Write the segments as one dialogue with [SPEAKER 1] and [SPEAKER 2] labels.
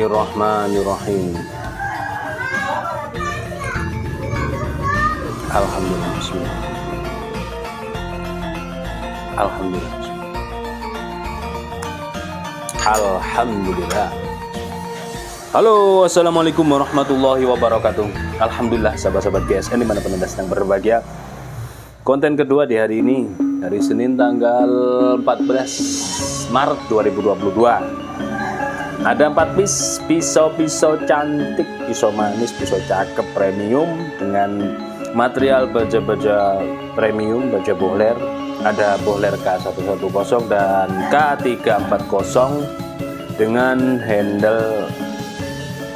[SPEAKER 1] Bismillahirrahmanirrahim. Alhamdulillah. Bismillah. Alhamdulillah. Alhamdulillah. Halo, assalamualaikum warahmatullahi wabarakatuh. Alhamdulillah, sahabat-sahabat GSN dimanapun Anda sedang berbahagia. Konten kedua di hari ini, hari Senin tanggal 14 Maret 2022. Ada 4 piece pisau-pisau cantik, pisau manis, pisau cakep premium dengan material baja-baja premium, baja bohler. Ada bohler K110 dan K340 dengan handle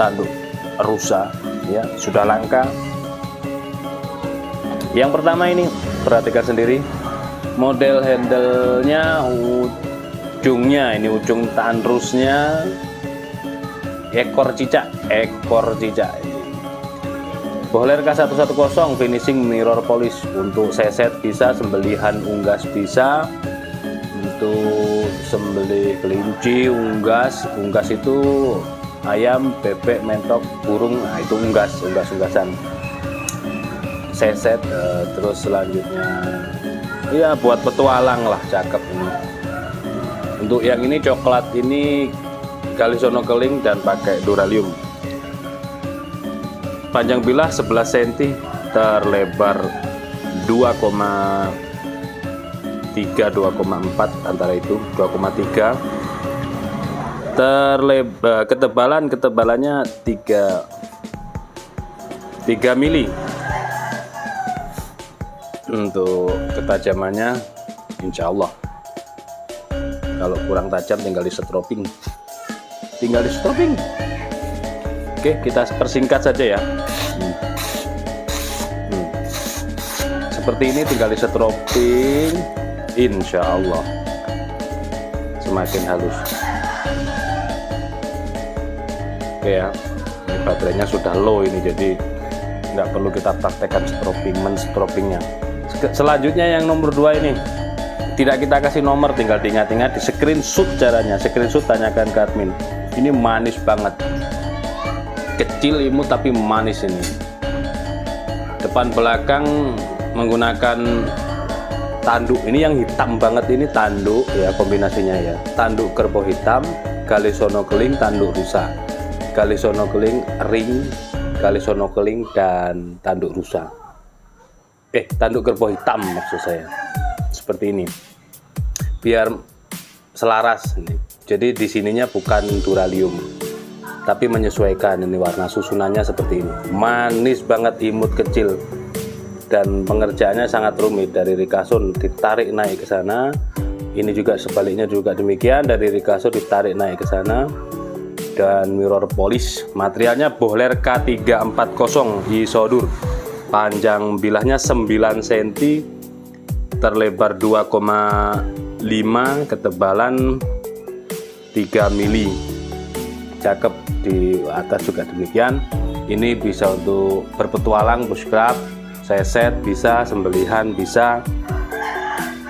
[SPEAKER 1] tanduk rusa, ya, sudah langka. Yang pertama ini, perhatikan sendiri, model handle-nya, ujungnya ini, ujung tandrusnya ekor cicak. Bohler K110 finishing mirror polish. Untuk seset bisa, sembelihan unggas bisa, untuk sembelih kelinci, unggas itu ayam, bebek, mentok, burung, nah itu unggasan seset. Terus selanjutnya ya buat petualang lah, cakep ini. Untuk yang ini coklat ini Galisono keling dan pakai duralium. Panjang bilah 11 cm, terlebar 2,3 2,4 antara itu, 2,3. Terlebar ketebalannya 3 mili. Untuk ketajamannya insya Allah, kalau kurang tajam tinggal di setroping. Oke, kita persingkat saja ya. Seperti ini, tinggal di setroping, insya Allah semakin halus. Oke ya, ini baterainya sudah low ini, jadi nggak perlu kita praktekkan men-stropingnya. Selanjutnya yang nomor 2 ini, tidak kita kasih nomor, tinggal diingat-ingat, di screenshot caranya. Screenshot, tanyakan ke admin. Ini manis banget, kecil imut tapi manis ini. Depan belakang menggunakan tanduk, ini yang hitam banget ini tanduk ya, kombinasinya ya, tanduk kerbau hitam, Galisono keling, tanduk rusa, Galisono keling ring, Galisono keling dan tanduk rusa. Tanduk kerbau hitam maksud saya. Seperti ini, biar selaras ini. Jadi di sininya bukan duralium, tapi menyesuaikan. Ini warna susunannya seperti ini, manis banget, imut kecil, dan pengerjaannya sangat rumit. Dari Rikason ditarik naik ke sana, ini juga sebaliknya juga demikian, dari Rikason ditarik naik ke sana. Dan mirror polish, materialnya Bohler K340 Isodur, panjang bilahnya 9 cm, terlebar 2,5, ketebalan 3 mili. Cakep. Di atas juga demikian. Ini bisa untuk berpetualang, bushcraft, seset bisa, sembelihan bisa.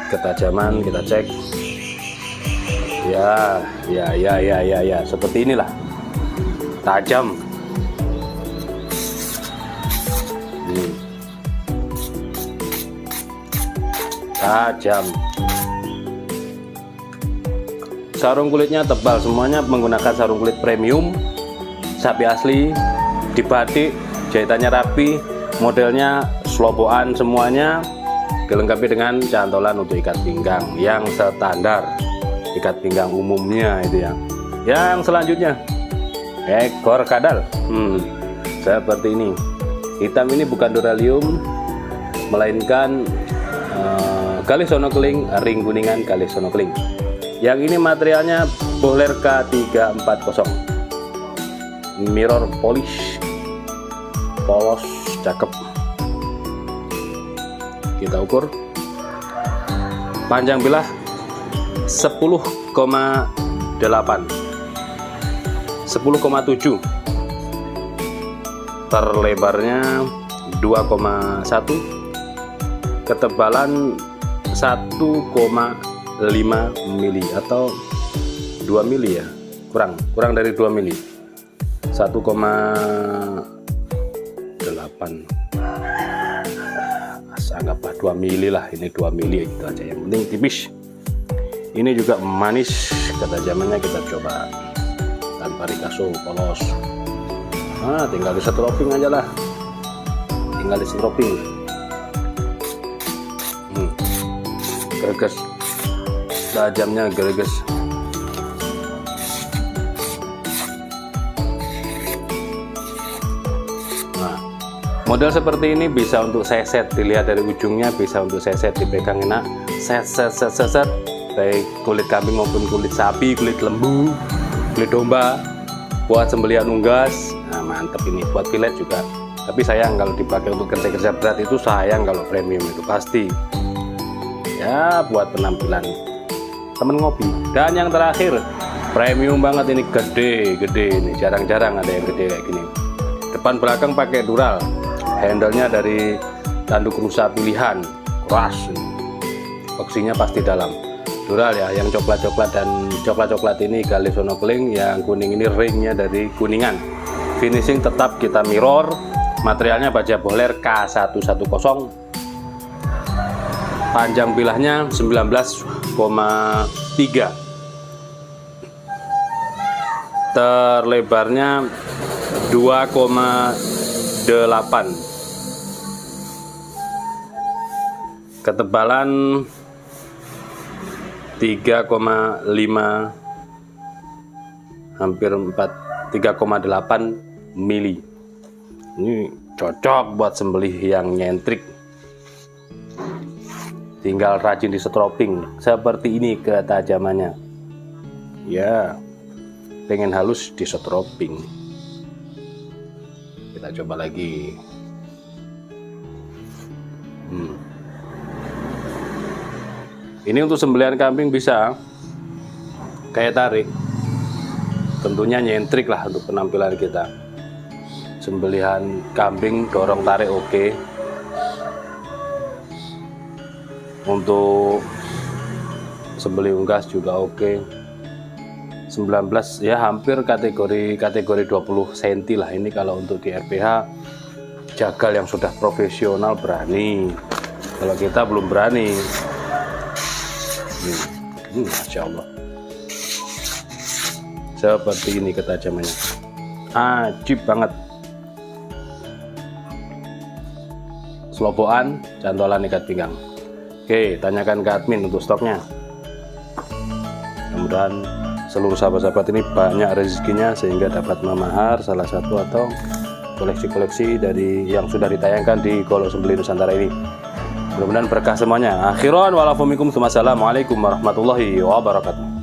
[SPEAKER 1] Ketajaman kita cek. Ya, seperti inilah, tajam. Tajam. Sarung kulitnya tebal, semuanya menggunakan sarung kulit premium, sapi asli, dibatik, jahitannya rapi, modelnya sloboan semuanya, dilengkapi dengan cantolan untuk ikat pinggang yang standar. Ikat pinggang umumnya itu ya. Yang selanjutnya ekor kadal, seperti ini. Hitam ini bukan duralium, melainkan galih sonokeling, ring kuningan galih sonokeling. Yang ini materialnya Bohler K340, mirror polish, polos, cakep. Kita ukur panjang bilah 10,8, 10,7, terlebarnya 2,1, ketebalan 1,5 mili atau 2 mili ya, kurang dari 2 mili, 1,8, anggaplah 2 mili lah, ini 2 mili itu aja, yang penting tipis. Ini juga manis, ketajamannya kita coba tanpa Rikason, polos. Tinggal di setroping aja lah, tinggal di setroping. Greges, tajamnya greges. Nah, model seperti ini bisa untuk seset, dilihat dari ujungnya, bisa untuk seset, dipegang enak, set, baik kulit kambing maupun kulit sapi, kulit lembu, kulit domba, buat sembelihan unggas. Nah, mantep ini, buat filet juga. Tapi sayang kalau dipakai untuk kerja-kerja berat, itu sayang kalau premium itu pasti. Ya, buat penampilan temen ngopi. Dan yang terakhir, premium banget ini, gede ini, jarang-jarang ada yang gede kayak gini. Depan belakang pakai dural, handle-nya dari tanduk rusa pilihan, keras, opsinya pasti dalam. Dural ya, yang coklat-coklat dan coklat-coklat ini galih sonokeling, yang kuning ini ringnya dari kuningan. Finishing tetap kita mirror, materialnya baja Bohler K110, panjang bilahnya 19,3, terlebarnya 2,8, ketebalan 3,5, hampir 3,8 mili. Ini cocok buat sembelih yang nyentrik, tinggal rajin di setroping. Seperti ini ketajamannya ya, pengen halus di setroping. Kita coba lagi. Ini untuk sembelihan kambing bisa kayak tarik, tentunya nyentrik lah untuk penampilan kita. Sembelihan kambing dorong tarik oke. Untuk sembelih unggas juga oke. 19 ya, hampir kategori 20 cm lah ini kalau untuk di RPH. Jagal yang sudah profesional berani, kalau kita belum berani. Masya Allah, seperti ini ketajamannya, ajib banget. Sloboan, cantolan ikat pinggang. Oke, tanyakan ke admin untuk stoknya. Mudah-mudahan seluruh sahabat-sahabat ini banyak rezekinya sehingga dapat memahar salah satu atau koleksi-koleksi dari yang sudah ditayangkan di Golok Sembelih Nusantara ini. Mudah-mudahan berkah semuanya. Akhiran walafumikum, assalamualaikum warahmatullahi wabarakatuh.